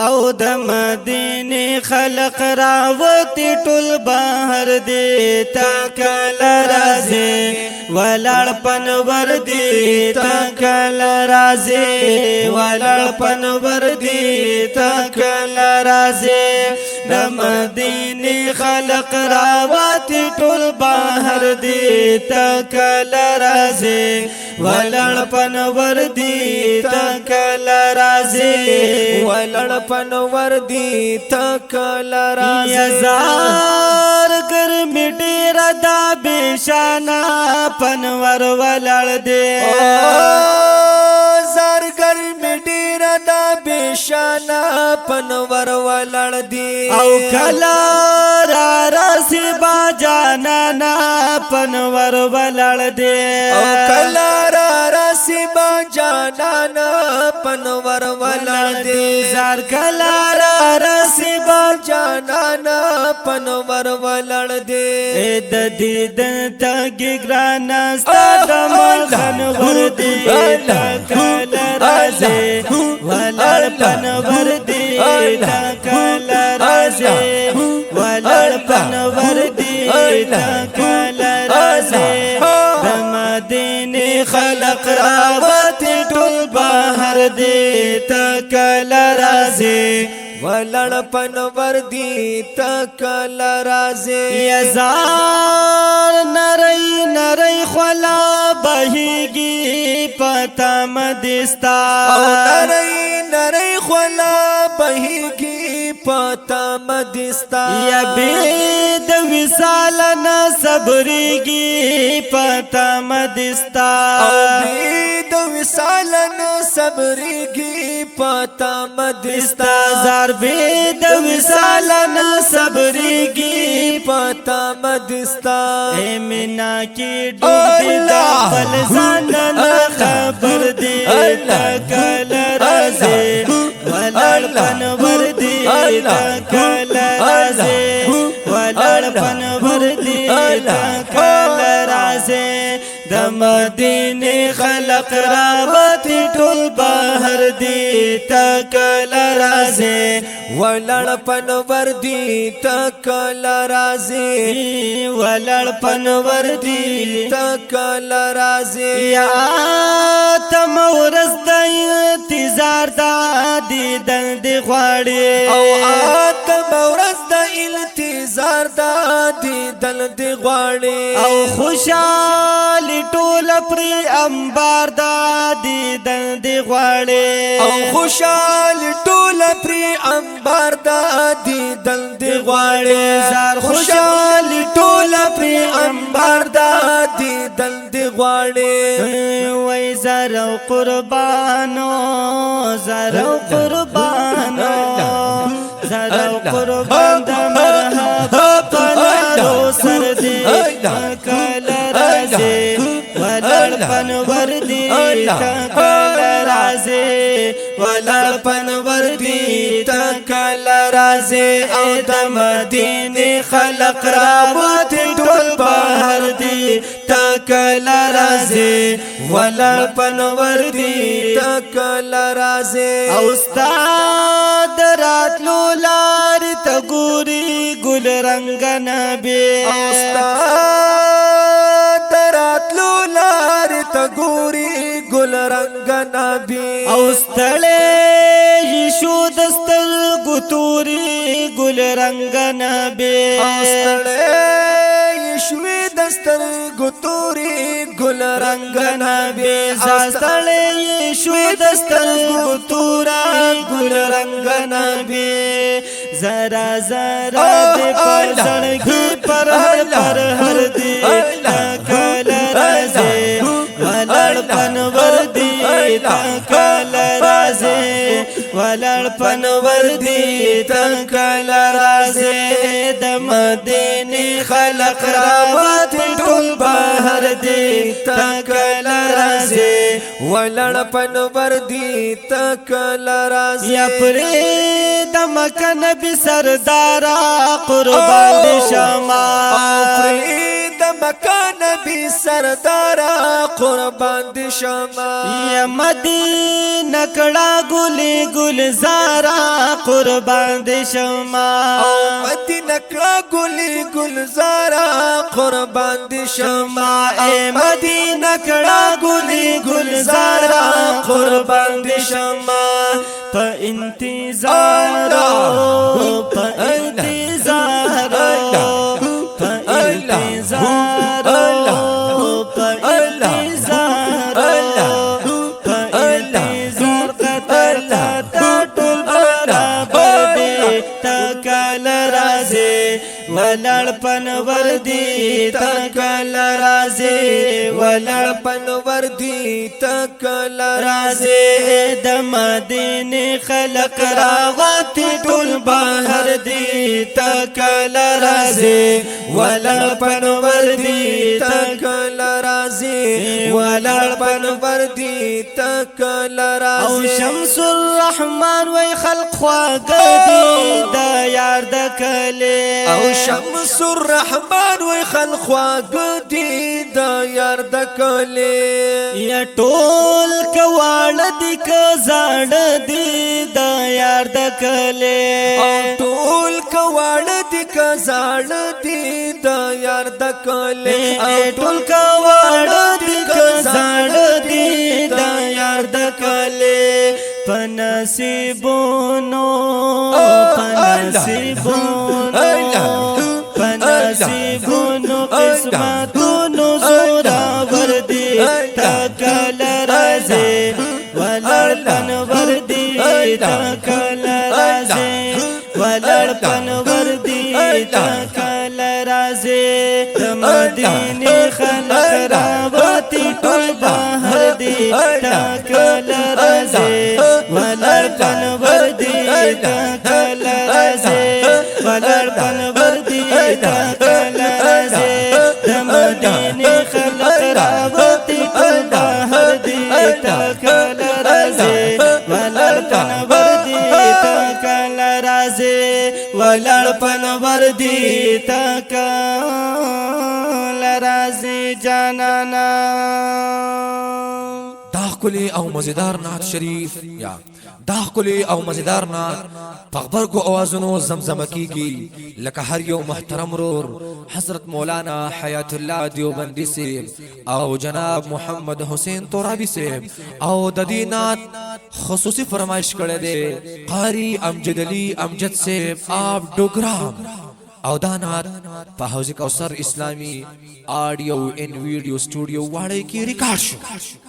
او د مدینه خلق راوتی ټول بهر دی تکل رازی ولړ پنور دی تکل رازی ولړ پنور دی تکل رازی د مدینه خلق راوتی ټول بهر دی تکل رازی ولړ پنور دی تکل رازی ولړ پنور دی تکل رازی یزار گرمی ډیر دا بشانا پنور ولړ دی زار گرمی ډیر دا بشانا پنور ولړ دی او کلا را رسی با جانا پنور ولړ دی او کلا را رسی با جانا پنور ولړ دی زار کلا را رسی با جانا پنور ولړ دی د دیدن تګ ګرانا ستاد مخن ور دی تکل رازی ولړ پنور دی تکل رازی ولړ پنور دی تکل رازی د مدینه خلق راوتی ټول بهر دی تکل رازی ولړ پنور دی تکل رازی یزار نری نری خلا بهیگی پتا مدستا او نری نری خلا بهیگی پتا مدستا یا بید وصال نا صبریگی پتا مدستا او بید وصال نا صبریگی پتا مدستا زار بید وصال نا صبریگی پتا مدستا اے منا کی ڈوب دی دا فلزان نا خبر دی تکل رازی ولړ پنور دی تکل رازی ولړ پنور دی تکل رازی د مدینه خلق راوتی ټول بهر دی تکل رازی ولړ پنور دی تکل رازی ولړ پنور دی تکل رازی یا تمورز د انتظار دا دیدن دی غواړي او آتم ورځ د انتظار دا دیدن دی غواړي او خوشحال ټول پری انبار دا دیدن دی غواړي او خوشحال ټول پری انبار دا دیدن دی غواړي زار خوشحال ټول پری انبار دا دیدن دی غواړي وای زرو قربانو زرو قربانو زرو قربان د مرحبا پنارو سر دی تکل رازی ولړ پنور دی تکل رازی ولړ پنور دی تکل رازی او د مدینه خلق راوتی ټول بهر دی تکل رازی ولړ پنور دی تکل رازی او استاد راتلو لار ته ګوري ګل رنگ نبی استاد راتلو لار ته ګوري ګل رنگ نبی او ستړې شو دستر ګتوري ګل رنگ نبی استړې شوي دستر ګتوري ګل رنگ نبی زاستړې شو دستر ګتوري ګل رنگ نبی زرا زرا دې پزړګي پر هر دی تکل رازی ولړ پنور دی تکل رازی ولړ پنور دی تکل رازی د مدینه خلق راوتی ټول بهر دی تکل رازی ولړ پنور دی تکل رازی یا پرې د مکه نبی سردارا قربان شما د مکہ نبی سردارا قربان دی شما یا مدینہ کڑا گلی گلزارا قربان دی شما مدینہ کڑا گلی گلزارا قربان دی شما اے مدینہ کڑا گلی گلزارا قربان دی شما پا انتظارو پا انتظارو پا انتظارو پا انتظارو پا انتظار قطر تا ٹول برابر دی تکال رازی ولڑ پنور دی تکال رازی ولڑ پنور دی تکل رازی د مدینه خلق راغتی ټول بهر دی تکل رازی ولړ پنور دی تکل رازی ولړ پنور دی تکل رازی او شمس الرحمن وی خلق خواگدی دا یار د کلی او شمس الرحمن وی خلق خواگدی دا یار د کلی یا ټول کواړ دی که زاړه دی دا یار د کلی او ټول کواړ دی که زاړه دی دا یار د کلی او ټول کواړ دی که زاړه دی دا یار د کلی پنصیبونو پنصیبونو پنصیبونو قسمتونو زورا وردی تکل رازی ولړ پنور دی تکل رازی ولړ پنور دی تکل رازی مدینه خلق راوتی ټول بهر دی تکل رازی ولړ پنور دی تکل رازی ولړ پنور دی تکل رازی مدینه خلق راوتی ټول بهر دی تکل رازی ولړ پنور دی تکل رازی ولړ پنور دی تکل رازی جانانا داخلی او مزیدار نعت شریف یا داخلی او مزیدار نعت پغبر کو اوازونو زمزم کیگی لکه هر یو محترم رور حضرت مولانا حیات الله دیوبندی سے او جناب محمد حسین ترابی سے او د دې نعت خصوصی فرمائش کړه دے قاری امجد علی امجد سے آپ ڈوگرام او دانات په حوض کوثر اسلامی آڈیو ان ویڈیو سٹوڈیو واړی کی ریکارډ شو